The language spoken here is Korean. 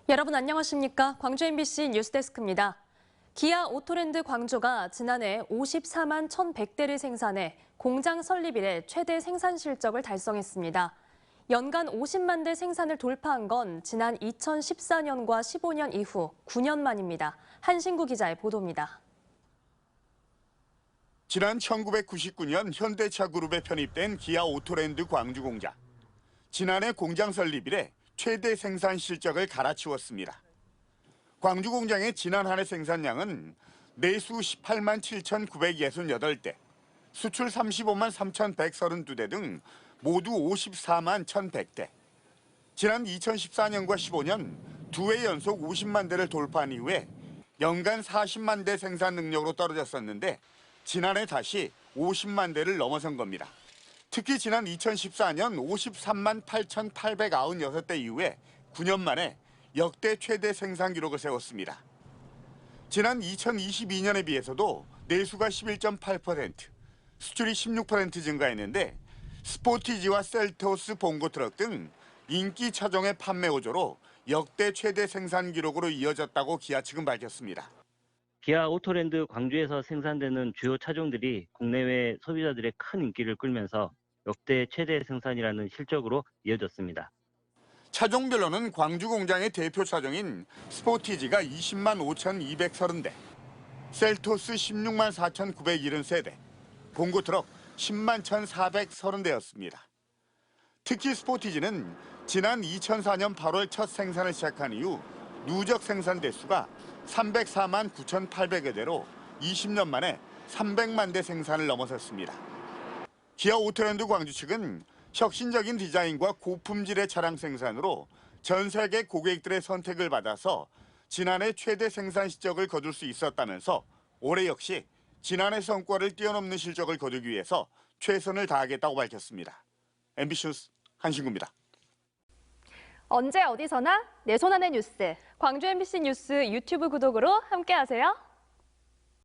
여러분 안녕하십니까? 광주 MBC 뉴스데스크입니다. 기아 오토랜드 광주가 지난해 54만 1,100대를 생산해 공장 설립 이래 최대 생산 실적을 달성했습니다. 연간 50만 대 생산을 돌파한 건 지난 2014년과 15년 이후 9년 만입니다. 한신구 기자의 보도입니다. 지난 1999년 현대차 그룹에 편입된 기아 오토랜드 광주 공장. 지난해 공장 설립 이래 최대 생산 실적을 갈아치웠습니다. 광주 공장의 지난 한 해 생산량은 내수 18만 7,968대, 수출 35만 3,132대 등 모두 54만 1,100대. 지난 2014년과 15년 두 해 연속 50만 대를 돌파한 이후에 연간 40만 대 생산 능력으로 떨어졌었는데 지난해 다시 50만 대를 넘어선 겁니다. 특히 지난 2014년 53만 8,896대 이후에 9년 만에 역대 최대 생산 기록을 세웠습니다. 지난 2022년에 비해서도 내수가 11.8%, 수출이 16% 증가했는데 스포티지와 셀토스 봉고 트럭 등 인기 차종의 판매 호조로 역대 최대 생산 기록으로 이어졌다고 기아 측은 밝혔습니다. 기아 오토랜드 광주에서 생산되는 주요 차종들이 국내외 소비자들의 큰 인기를 끌면서 역대 최대 생산이라는 실적으로 이어졌습니다. 차종별로는 광주 공장의 대표 차종인 스포티지가 20만 5,230대, 셀토스 16만 4,973대, 봉고 트럭 10만 1,430대였습니다. 특히 스포티지는 지난 2004년 8월 첫 생산을 시작한 이후 누적 생산 대수가 304만 9,800여 대로 20년 만에 300만 대 생산을 넘어섰습니다. 기아 오토랜드 광주 측은 혁신적인 디자인과 고품질의 차량 생산으로 전 세계 고객들의 선택을 받아서 지난해 최대 생산 실적을 거둘 수 있었다면서 올해 역시 지난해 성과를 뛰어넘는 실적을 거두기 위해서 최선을 다하겠다고 밝혔습니다. MBC 뉴스 한신구입니다. 언제 어디서나 내 손 안의 뉴스. 광주 MBC 뉴스 유튜브 구독으로 함께하세요.